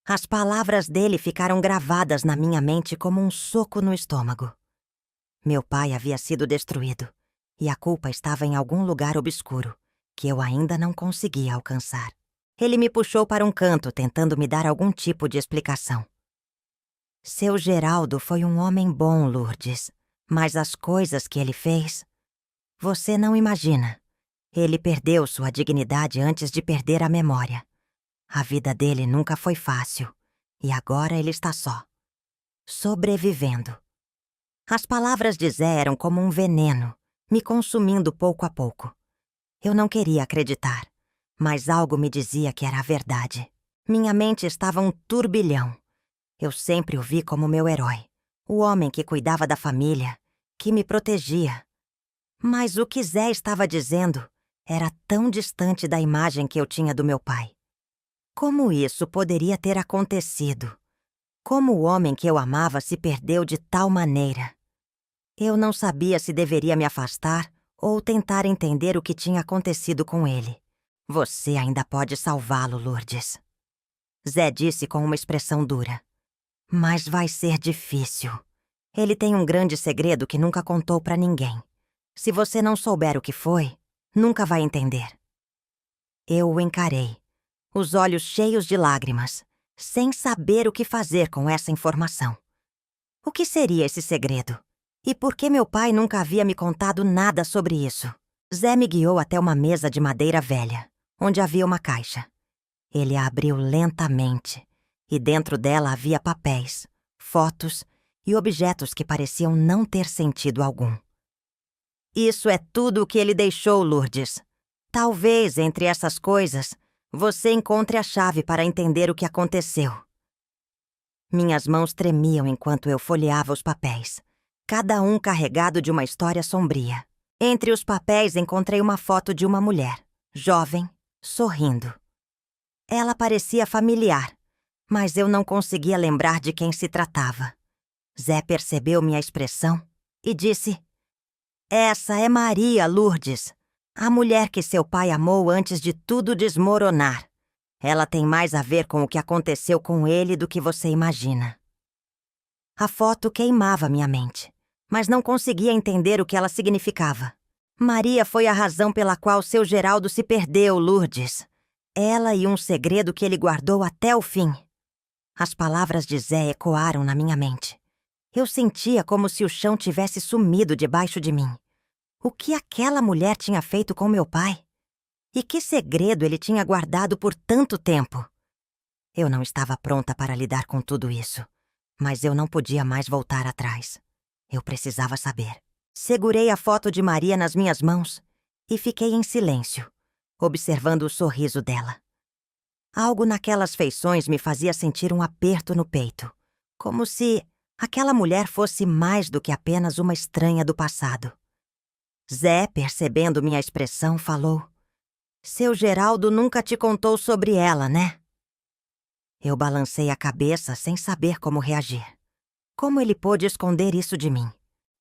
As palavras dele ficaram gravadas na minha mente como um soco no estômago. Meu pai havia sido destruído, e a culpa estava em algum lugar obscuro, que eu ainda não conseguia alcançar. Ele me puxou para um canto, tentando me dar algum tipo de explicação. "Seu Geraldo foi um homem bom, Lourdes, mas as coisas que ele fez... Você não imagina. Ele perdeu sua dignidade antes de perder a memória. A vida dele nunca foi fácil, e agora ele está só, sobrevivendo." As palavras de Zé eram como um veneno, me consumindo pouco a pouco. Eu não queria acreditar, mas algo me dizia que era a verdade. Minha mente estava um turbilhão. Eu sempre o vi como meu herói, o homem que cuidava da família, que me protegia. Mas o que Zé estava dizendo era tão distante da imagem que eu tinha do meu pai. Como isso poderia ter acontecido? Como o homem que eu amava se perdeu de tal maneira? Eu não sabia se deveria me afastar ou tentar entender o que tinha acontecido com ele. Você ainda pode salvá-lo, Lourdes. Zé disse com uma expressão dura. Mas vai ser difícil. Ele tem um grande segredo que nunca contou pra ninguém. Se você não souber o que foi, nunca vai entender. Eu o encarei, os olhos cheios de lágrimas, sem saber o que fazer com essa informação. O que seria esse segredo? E por que meu pai nunca havia me contado nada sobre isso? Zé me guiou até uma mesa de madeira velha, onde havia uma caixa. Ele a abriu lentamente, e dentro dela havia papéis, fotos e objetos que pareciam não ter sentido algum. Isso é tudo o que ele deixou, Lourdes. Talvez, entre essas coisas, você encontre a chave para entender o que aconteceu. Minhas mãos tremiam enquanto eu folheava os papéis, cada um carregado de uma história sombria. Entre os papéis encontrei uma foto de uma mulher, jovem, sorrindo. Ela parecia familiar, mas eu não conseguia lembrar de quem se tratava. Zé percebeu minha expressão e disse: "Essa é Maria, Lourdes, a mulher que seu pai amou antes de tudo desmoronar. Ela tem mais a ver com o que aconteceu com ele do que você imagina." A foto queimava minha mente, mas não conseguia entender o que ela significava. Maria foi a razão pela qual seu Geraldo se perdeu, Lourdes. Ela e um segredo que ele guardou até o fim. As palavras de Zé ecoaram na minha mente. Eu sentia como se o chão tivesse sumido debaixo de mim. O que aquela mulher tinha feito com meu pai? E que segredo ele tinha guardado por tanto tempo? Eu não estava pronta para lidar com tudo isso, mas eu não podia mais voltar atrás. Eu precisava saber. Segurei a foto de Maria nas minhas mãos e fiquei em silêncio, observando o sorriso dela. Algo naquelas feições me fazia sentir um aperto no peito, como se aquela mulher fosse mais do que apenas uma estranha do passado. Zé, percebendo minha expressão, falou: "Seu Geraldo nunca te contou sobre ela, né?" Eu balancei a cabeça sem saber como reagir. Como ele pôde esconder isso de mim?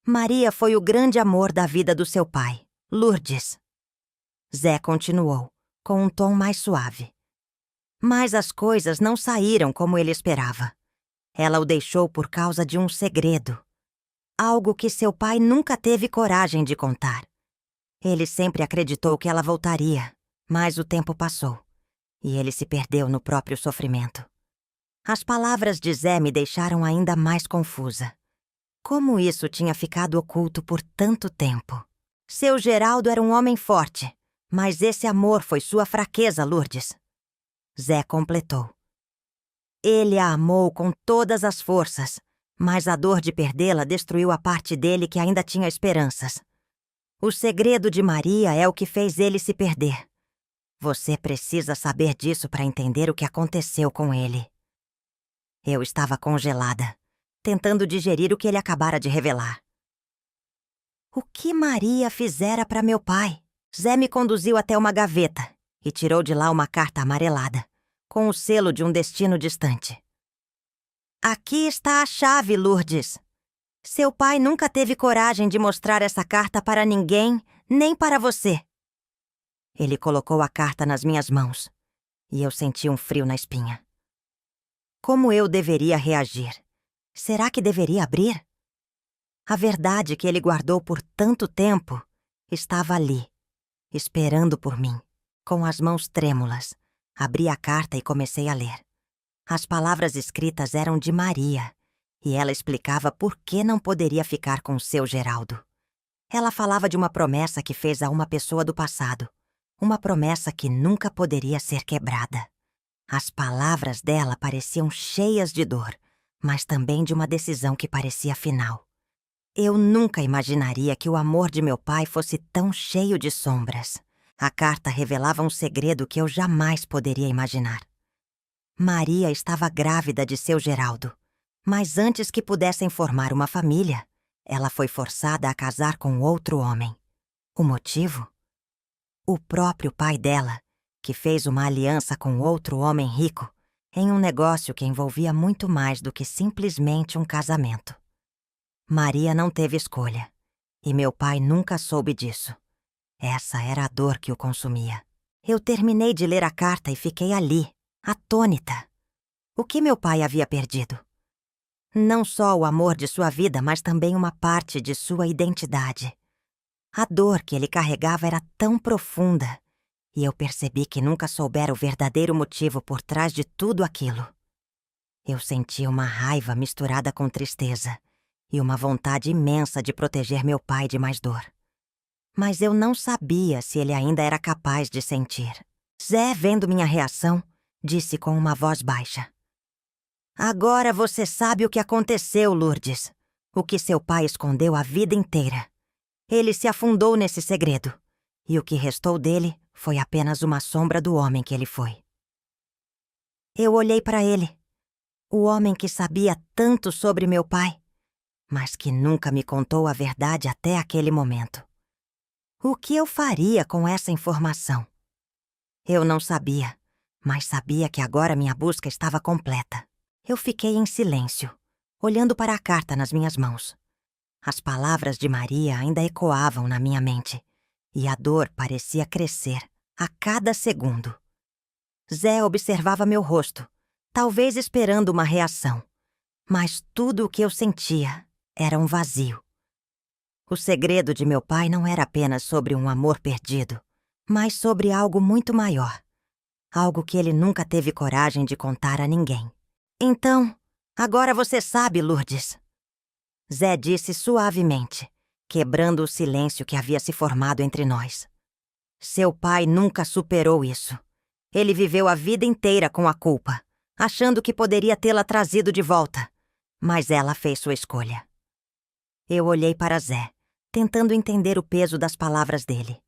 Maria foi o grande amor da vida do seu pai, Lourdes. Zé continuou, com um tom mais suave. Mas as coisas não saíram como ele esperava. Ela o deixou por causa de um segredo. Algo que seu pai nunca teve coragem de contar. Ele sempre acreditou que ela voltaria, mas o tempo passou, e ele se perdeu no próprio sofrimento. As palavras de Zé me deixaram ainda mais confusa. Como isso tinha ficado oculto por tanto tempo? Seu Geraldo era um homem forte, mas esse amor foi sua fraqueza, Lourdes. Zé completou. Ele a amou com todas as forças, mas a dor de perdê-la destruiu a parte dele que ainda tinha esperanças. O segredo de Maria é o que fez ele se perder. Você precisa saber disso para entender o que aconteceu com ele. Eu estava congelada, tentando digerir o que ele acabara de revelar. O que Maria fizera para meu pai? Zé me conduziu até uma gaveta e tirou de lá uma carta amarelada, com o selo de um destino distante. Aqui está a chave, Lourdes. Seu pai nunca teve coragem de mostrar essa carta para ninguém, nem para você. Ele colocou a carta nas minhas mãos, e eu senti um frio na espinha. Como eu deveria reagir? Será que deveria abrir? A verdade que ele guardou por tanto tempo estava ali, esperando por mim. Com as mãos trêmulas, abri a carta e comecei a ler. As palavras escritas eram de Maria, e ela explicava por que não poderia ficar com seu Geraldo. Ela falava de uma promessa que fez a uma pessoa do passado, uma promessa que nunca poderia ser quebrada. As palavras dela pareciam cheias de dor, mas também de uma decisão que parecia final. Eu nunca imaginaria que o amor de meu pai fosse tão cheio de sombras. A carta revelava um segredo que eu jamais poderia imaginar. Maria estava grávida de seu Geraldo, mas antes que pudessem formar uma família, ela foi forçada a casar com outro homem. O motivo? O próprio pai dela, que fez uma aliança com outro homem rico em um negócio que envolvia muito mais do que simplesmente um casamento. Maria não teve escolha, e meu pai nunca soube disso. Essa era a dor que o consumia. Eu terminei de ler a carta e fiquei ali, atônita. O que meu pai havia perdido? Não só o amor de sua vida, mas também uma parte de sua identidade. A dor que ele carregava era tão profunda, e eu percebi que nunca soubera o verdadeiro motivo por trás de tudo aquilo. Eu senti uma raiva misturada com tristeza e uma vontade imensa de proteger meu pai de mais dor. Mas eu não sabia se ele ainda era capaz de sentir. Zé, vendo minha reação, disse com uma voz baixa: "Agora você sabe o que aconteceu, Lourdes. O que seu pai escondeu a vida inteira. Ele se afundou nesse segredo, e o que restou dele foi apenas uma sombra do homem que ele foi." Eu olhei para ele, o homem que sabia tanto sobre meu pai, mas que nunca me contou a verdade até aquele momento. O que eu faria com essa informação? Eu não sabia, mas sabia que agora minha busca estava completa. Eu fiquei em silêncio, olhando para a carta nas minhas mãos. As palavras de Maria ainda ecoavam na minha mente, e a dor parecia crescer a cada segundo. Zé observava meu rosto, talvez esperando uma reação, mas tudo o que eu sentia era um vazio. O segredo de meu pai não era apenas sobre um amor perdido, mas sobre algo muito maior, algo que ele nunca teve coragem de contar a ninguém. "Então, agora você sabe, Lourdes," Zé disse suavemente, quebrando o silêncio que havia se formado entre nós. "Seu pai nunca superou isso. Ele viveu a vida inteira com a culpa, achando que poderia tê-la trazido de volta, mas ela fez sua escolha." Eu olhei para Zé, tentando entender o peso das palavras dele.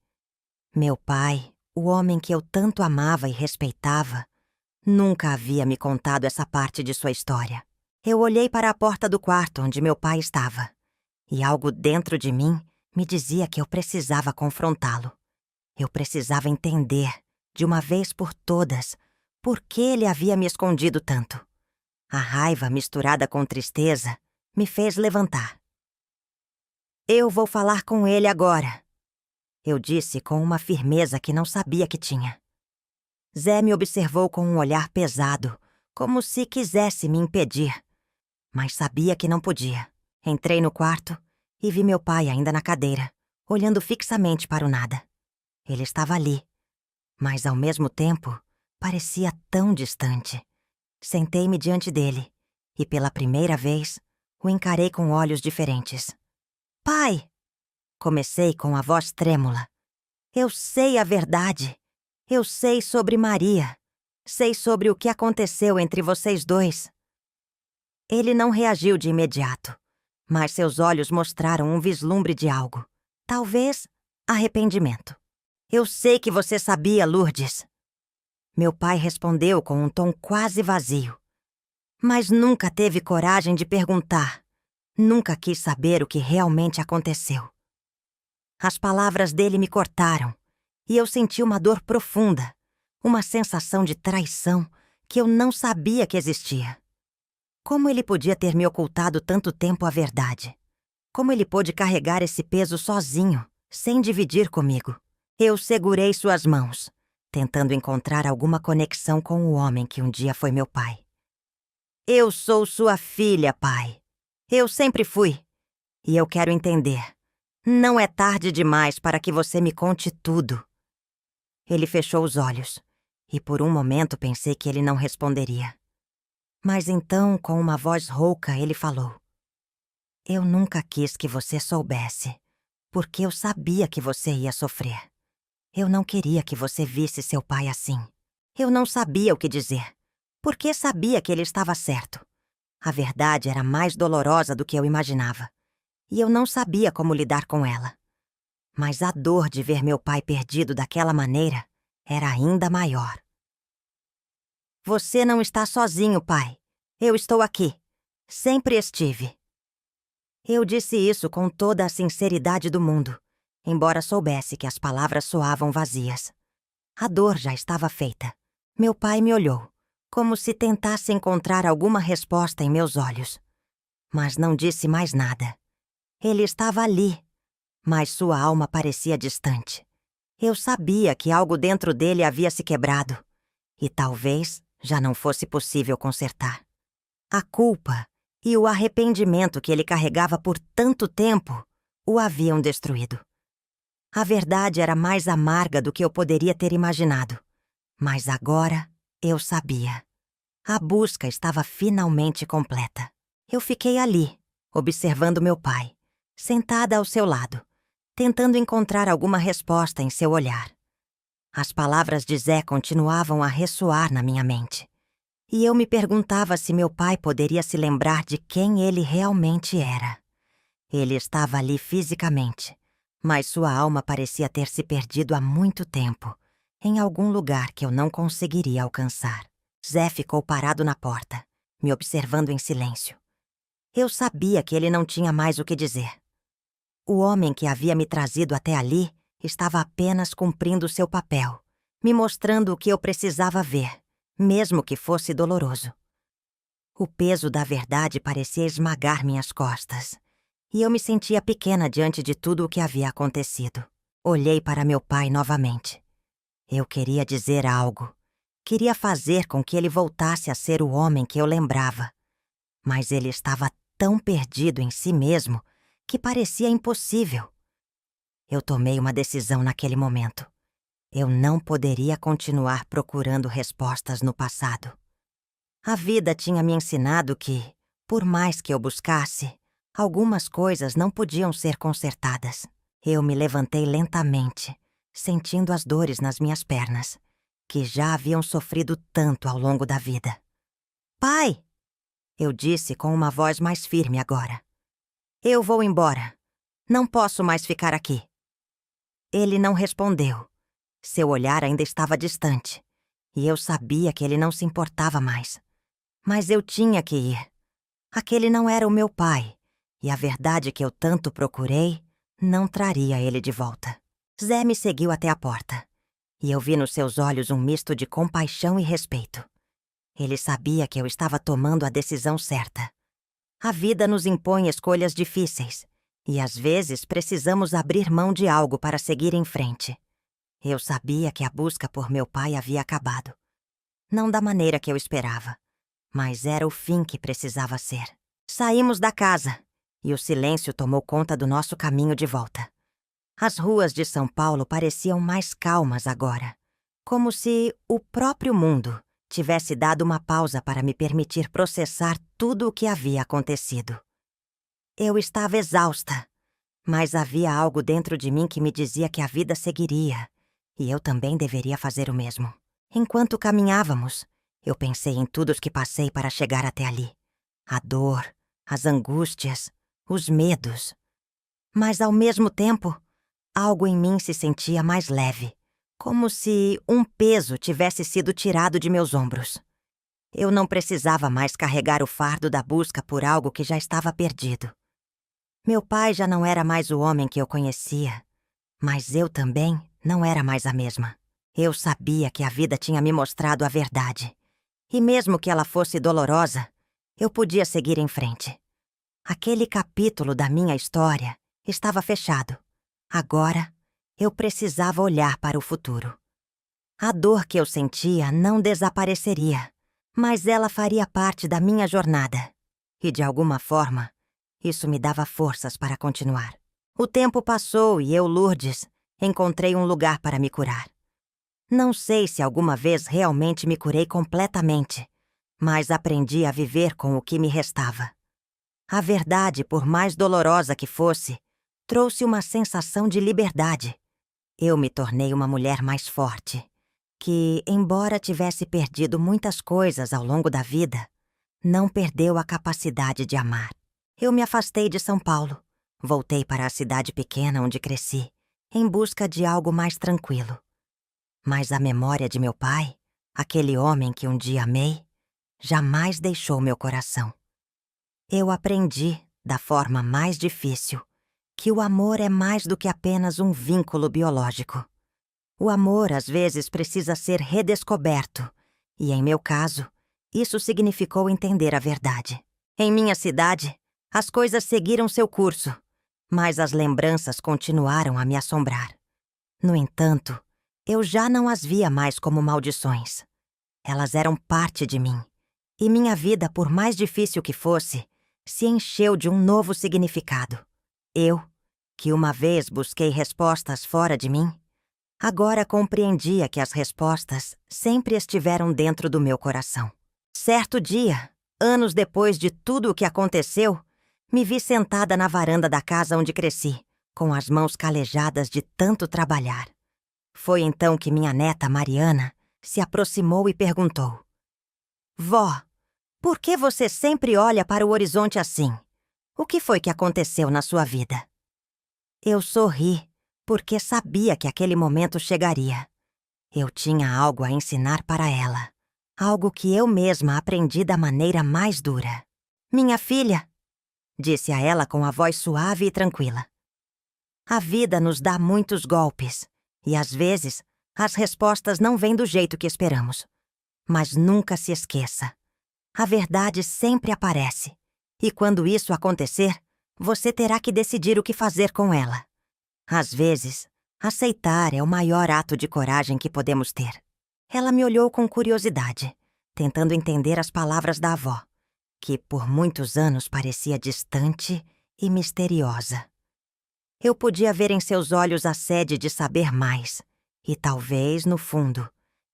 Meu pai, o homem que eu tanto amava e respeitava, nunca havia me contado essa parte de sua história. Eu olhei para a porta do quarto onde meu pai estava, e algo dentro de mim me dizia que eu precisava confrontá-lo. Eu precisava entender, de uma vez por todas, por que ele havia me escondido tanto. A raiva misturada com tristeza me fez levantar. "Eu vou falar com ele agora," eu disse com uma firmeza que não sabia que tinha. Zé me observou com um olhar pesado, como se quisesse me impedir, mas sabia que não podia. Entrei no quarto e vi meu pai ainda na cadeira, olhando fixamente para o nada. Ele estava ali, mas ao mesmo tempo parecia tão distante. Sentei-me diante dele e pela primeira vez o encarei com olhos diferentes. "Pai!" comecei com a voz trêmula. "Eu sei a verdade. Eu sei sobre Maria. Sei sobre o que aconteceu entre vocês dois." Ele não reagiu de imediato, mas seus olhos mostraram um vislumbre de algo. Talvez arrependimento. "Eu sei que você sabia, Lourdes." Meu pai respondeu com um tom quase vazio. Mas nunca teve coragem de perguntar. Nunca quis saber o que realmente aconteceu. As palavras dele me cortaram, e eu senti uma dor profunda, uma sensação de traição que eu não sabia que existia. Como ele podia ter me ocultado tanto tempo a verdade? Como ele pôde carregar esse peso sozinho, sem dividir comigo? Eu segurei suas mãos, tentando encontrar alguma conexão com o homem que um dia foi meu pai. "Eu sou sua filha, pai. Eu sempre fui. E eu quero entender. Não é tarde demais para que você me conte tudo." Ele fechou os olhos, e por um momento pensei que ele não responderia. Mas então, com uma voz rouca, ele falou: "Eu nunca quis que você soubesse, porque eu sabia que você ia sofrer. Eu não queria que você visse seu pai assim. Eu não sabia o que dizer, porque sabia que ele estava certo. A verdade era mais dolorosa do que eu imaginava, e eu não sabia como lidar com ela. Mas a dor de ver meu pai perdido daquela maneira era ainda maior." "Você não está sozinho, pai. Eu estou aqui. Sempre estive." Eu disse isso com toda a sinceridade do mundo, embora soubesse que as palavras soavam vazias. A dor já estava feita. Meu pai me olhou, como se tentasse encontrar alguma resposta em meus olhos. Mas não disse mais nada. Ele estava ali, mas sua alma parecia distante. Eu sabia que algo dentro dele havia se quebrado e talvez já não fosse possível consertar. A culpa e o arrependimento que ele carregava por tanto tempo o haviam destruído. A verdade era mais amarga do que eu poderia ter imaginado, mas agora eu sabia. A busca estava finalmente completa. Eu fiquei ali, observando meu pai, sentada ao seu lado, tentando encontrar alguma resposta em seu olhar. As palavras de Zé continuavam a ressoar na minha mente. E eu me perguntava se meu pai poderia se lembrar de quem ele realmente era. Ele estava ali fisicamente, mas sua alma parecia ter se perdido há muito tempo, em algum lugar que eu não conseguiria alcançar. Zé ficou parado na porta, me observando em silêncio. Eu sabia que ele não tinha mais o que dizer. O homem que havia me trazido até ali estava apenas cumprindo seu papel, me mostrando o que eu precisava ver, mesmo que fosse doloroso. O peso da verdade parecia esmagar minhas costas, e eu me sentia pequena diante de tudo o que havia acontecido. Olhei para meu pai novamente. Eu queria dizer algo. Queria fazer com que ele voltasse a ser o homem que eu lembrava. Mas ele estava tão perdido em si mesmo que parecia impossível. Eu tomei uma decisão naquele momento. Eu não poderia continuar procurando respostas no passado. A vida tinha me ensinado que, por mais que eu buscasse, algumas coisas não podiam ser consertadas. Eu me levantei lentamente, sentindo as dores nas minhas pernas, que já haviam sofrido tanto ao longo da vida. "Pai!" eu disse com uma voz mais firme agora. "Eu vou embora. Não posso mais ficar aqui." Ele não respondeu. Seu olhar ainda estava distante, e eu sabia que ele não se importava mais. Mas eu tinha que ir. Aquele não era o meu pai, e a verdade que eu tanto procurei não traria ele de volta. Zé me seguiu até a porta, e eu vi nos seus olhos um misto de compaixão e respeito. Ele sabia que eu estava tomando a decisão certa. A vida nos impõe escolhas difíceis, e às vezes precisamos abrir mão de algo para seguir em frente. Eu sabia que a busca por meu pai havia acabado. Não da maneira que eu esperava, mas era o fim que precisava ser. Saímos da casa, e o silêncio tomou conta do nosso caminho de volta. As ruas de São Paulo pareciam mais calmas agora, como se o próprio mundo tivesse dado uma pausa para me permitir processar tudo o que havia acontecido. Eu estava exausta, mas havia algo dentro de mim que me dizia que a vida seguiria, e eu também deveria fazer o mesmo. Enquanto caminhávamos, eu pensei em tudo o que passei para chegar até ali. A dor, as angústias, os medos. Mas, ao mesmo tempo, algo em mim se sentia mais leve, como se um peso tivesse sido tirado de meus ombros. Eu não precisava mais carregar o fardo da busca por algo que já estava perdido. Meu pai já não era mais o homem que eu conhecia, mas eu também não era mais a mesma. Eu sabia que a vida tinha me mostrado a verdade, e mesmo que ela fosse dolorosa, eu podia seguir em frente. Aquele capítulo da minha história estava fechado. Agora, eu precisava olhar para o futuro. A dor que eu sentia não desapareceria, mas ela faria parte da minha jornada. E, de alguma forma, isso me dava forças para continuar. O tempo passou e eu, Lourdes, encontrei um lugar para me curar. Não sei se alguma vez realmente me curei completamente, mas aprendi a viver com o que me restava. A verdade, por mais dolorosa que fosse, trouxe uma sensação de liberdade. Eu me tornei uma mulher mais forte, que, embora tivesse perdido muitas coisas ao longo da vida, não perdeu a capacidade de amar. Eu me afastei de São Paulo, voltei para a cidade pequena onde cresci, em busca de algo mais tranquilo. Mas a memória de meu pai, aquele homem que um dia amei, jamais deixou meu coração. Eu aprendi, da forma mais difícil, que o amor é mais do que apenas um vínculo biológico. O amor, às vezes, precisa ser redescoberto, e, em meu caso, isso significou entender a verdade. Em minha cidade, as coisas seguiram seu curso, mas as lembranças continuaram a me assombrar. No entanto, eu já não as via mais como maldições. Elas eram parte de mim, e minha vida, por mais difícil que fosse, se encheu de um novo significado. Eu, que uma vez busquei respostas fora de mim, agora compreendia que as respostas sempre estiveram dentro do meu coração. Certo dia, anos depois de tudo o que aconteceu, me vi sentada na varanda da casa onde cresci, com as mãos calejadas de tanto trabalhar. Foi então que minha neta Mariana se aproximou e perguntou: Vó, por que você sempre olha para o horizonte assim? O que foi que aconteceu na sua vida? Eu sorri, porque sabia que aquele momento chegaria. Eu tinha algo a ensinar para ela, algo que eu mesma aprendi da maneira mais dura. Minha filha, disse a ela com a voz suave e tranquila. A vida nos dá muitos golpes, e às vezes as respostas não vêm do jeito que esperamos. Mas nunca se esqueça. A verdade sempre aparece, e quando isso acontecer, você terá que decidir o que fazer com ela. Às vezes, aceitar é o maior ato de coragem que podemos ter. Ela me olhou com curiosidade, tentando entender as palavras da avó, que por muitos anos parecia distante e misteriosa. Eu podia ver em seus olhos a sede de saber mais, e talvez, no fundo,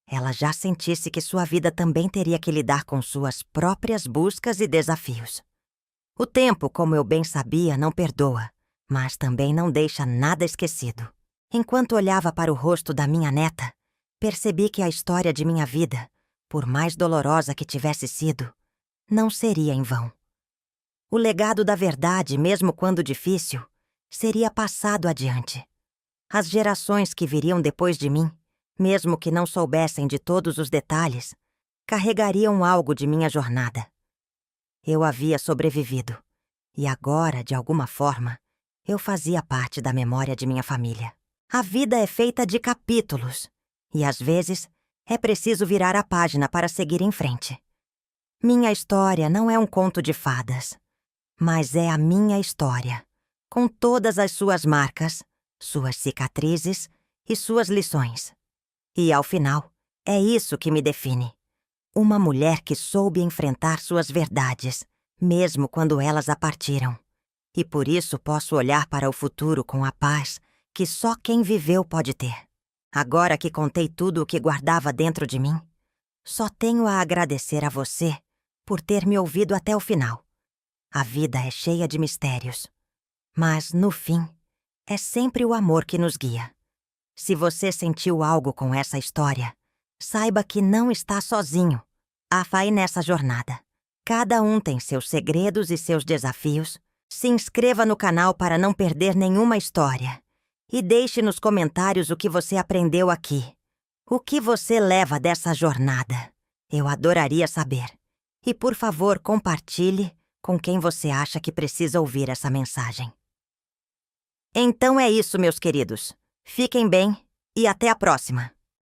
ela já sentisse que sua vida também teria que lidar com suas próprias buscas e desafios. O tempo, como eu bem sabia, não perdoa, mas também não deixa nada esquecido. Enquanto olhava para o rosto da minha neta, percebi que a história de minha vida, por mais dolorosa que tivesse sido, não seria em vão. O legado da verdade, mesmo quando difícil, seria passado adiante. As gerações que viriam depois de mim, mesmo que não soubessem de todos os detalhes, carregariam algo de minha jornada. Eu havia sobrevivido, e agora, de alguma forma, eu fazia parte da memória de minha família. A vida é feita de capítulos, e às vezes é preciso virar a página para seguir em frente. Minha história não é um conto de fadas, mas é a minha história, com todas as suas marcas, suas cicatrizes e suas lições. E, ao final, é isso que me define. Uma mulher que soube enfrentar suas verdades, mesmo quando elas a partiram. E por isso posso olhar para o futuro com a paz que só quem viveu pode ter. Agora que contei tudo o que guardava dentro de mim, só tenho a agradecer a você por ter me ouvido até o final. A vida é cheia de mistérios, mas, no fim, é sempre o amor que nos guia. Se você sentiu algo com essa história, saiba que não está sozinho. Vai nessa jornada. Cada um tem seus segredos e seus desafios. Se inscreva no canal para não perder nenhuma história. E deixe nos comentários o que você aprendeu aqui. O que você leva dessa jornada? Eu adoraria saber. E, por favor, compartilhe com quem você acha que precisa ouvir essa mensagem. Então é isso, meus queridos. Fiquem bem e até a próxima.